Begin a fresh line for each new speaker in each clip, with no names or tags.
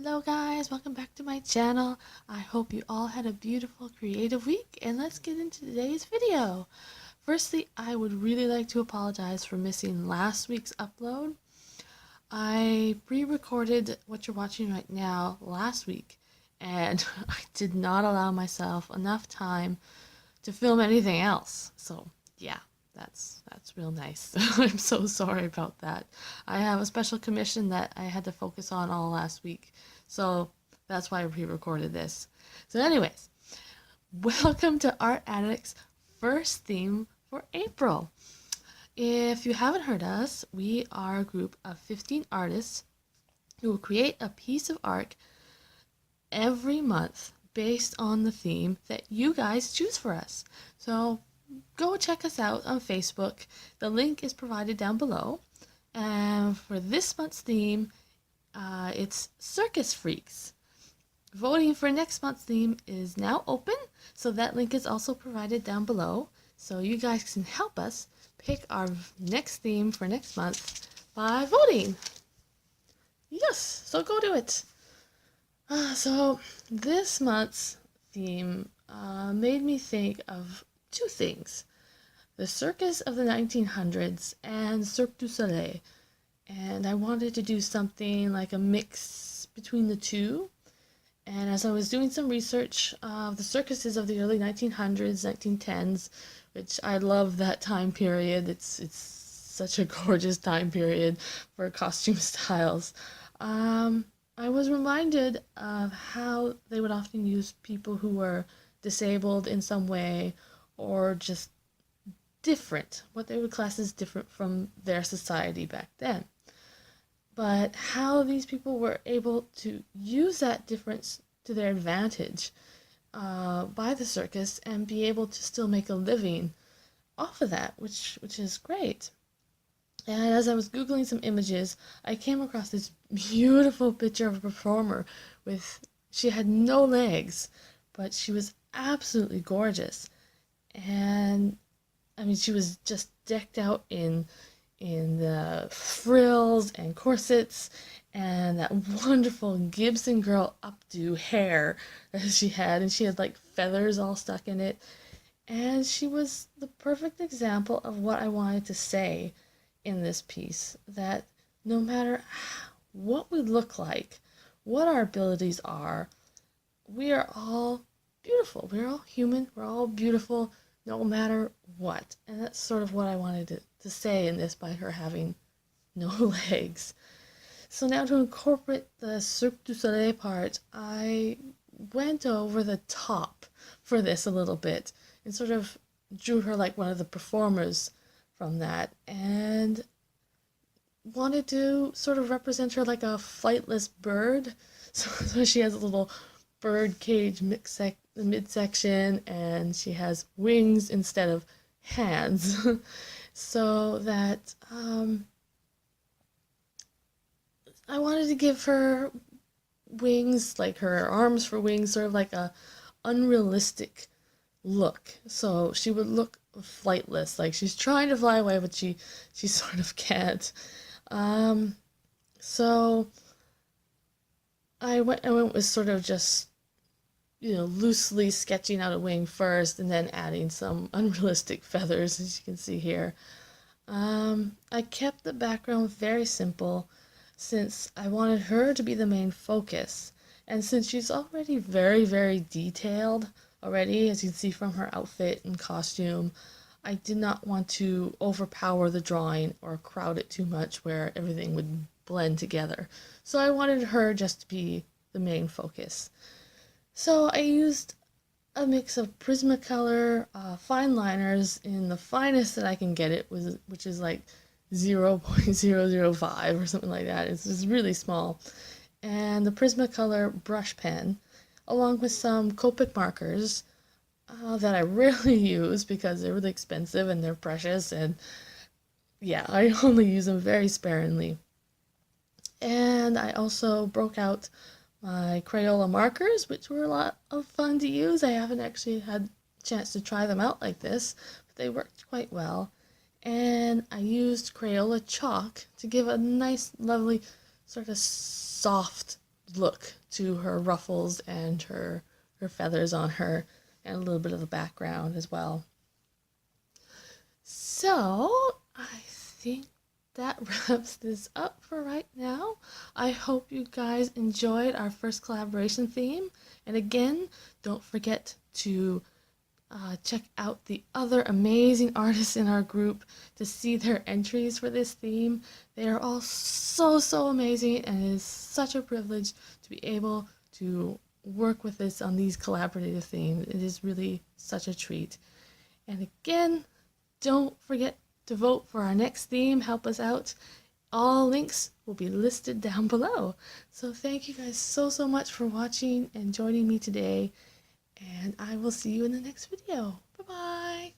Hello guys, welcome back to my channel. I hope you all had a beautiful creative week, and let's get into today's video. Firstly, I would really like to apologize for missing last week's upload. I pre-recorded what you're watching right now last week, and I did not allow myself enough time to film anything else. So yeah, that's real nice. I'm so sorry about that. I have a special commission that I had to focus on all last week, so that's why I pre-recorded this. So anyways, welcome to Art Addict's first theme for April. If you haven't heard us, we are a group of 15 artists who will create a piece of art every month based on the theme that you guys choose for us. So go check us out on Facebook. The link is provided down below. And for this month's theme, it's Circus Freaks. Voting for next month's theme is now open, so that link is also provided down below. So you guys can help us pick our next theme for next month by voting. Yes, so go do it. So this month's theme made me think of two things: the circus of the 1900s and Cirque du Soleil. And I wanted to do something like a mix between the two. And as I was doing some research of the circuses of the early 1900s, 1910s, which I love that time period. It's such a gorgeous time period for costume styles. I was reminded of how they would often use people who were disabled in some way, or just different, what they would class as different from their society back then. But how these people were able to use that difference to their advantage by the circus and be able to still make a living off of that, which is great. And as I was Googling some images, I came across this beautiful picture of a performer she had no legs, but she was absolutely gorgeous. And I mean, she was just decked out in the frills and corsets and that wonderful Gibson girl updo hair that she had, and she had like feathers all stuck in it. And she was the perfect example of what I wanted to say in this piece, that no matter what we look like, what our abilities are, we are all beautiful. We're all human. We're all beautiful, no matter what. And that's sort of what I wanted to say in this by her having no legs. So now to incorporate the Cirque du Soleil part, I went over the top for this a little bit and sort of drew her like one of the performers from that, and wanted to sort of represent her like a flightless bird. So she has a little bird cage midsection, and she has wings instead of hands. So that I wanted to give her wings, like her arms for wings, sort of like a unrealistic look. So she would look flightless, like she's trying to fly away, but she sort of can't. So I went with sort of just, loosely sketching out a wing first, and then adding some unrealistic feathers, as you can see here. I kept the background very simple, since I wanted her to be the main focus. And since she's already very, very detailed already, as you can see from her outfit and costume, I did not want to overpower the drawing or crowd it too much where everything would blend together. So I wanted her just to be the main focus. So I used a mix of Prismacolor fine liners in the finest that I can get it, which is like 0.005 or something like that. It's just really small. And the Prismacolor brush pen, along with some Copic markers that I rarely use because they're really expensive and they're precious, and yeah, I only use them very sparingly. And I also broke out my Crayola markers, which were a lot of fun to use. I haven't actually had a chance to try them out like this, but they worked quite well. And I used Crayola chalk to give a nice, lovely, sort of soft look to her ruffles and her feathers on her, and a little bit of the background as well. So I think that wraps this up for right now. I hope you guys enjoyed our first collaboration theme. And again, don't forget to check out the other amazing artists in our group to see their entries for this theme. They are all so amazing, and it is such a privilege to be able to work with this on these collaborative themes. It is really such a treat. And again, don't forget to vote for our next theme. Help us out. All links will be listed down below. So thank you guys so much for watching and joining me today. And I will see you in the next video. Bye-bye.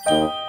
you.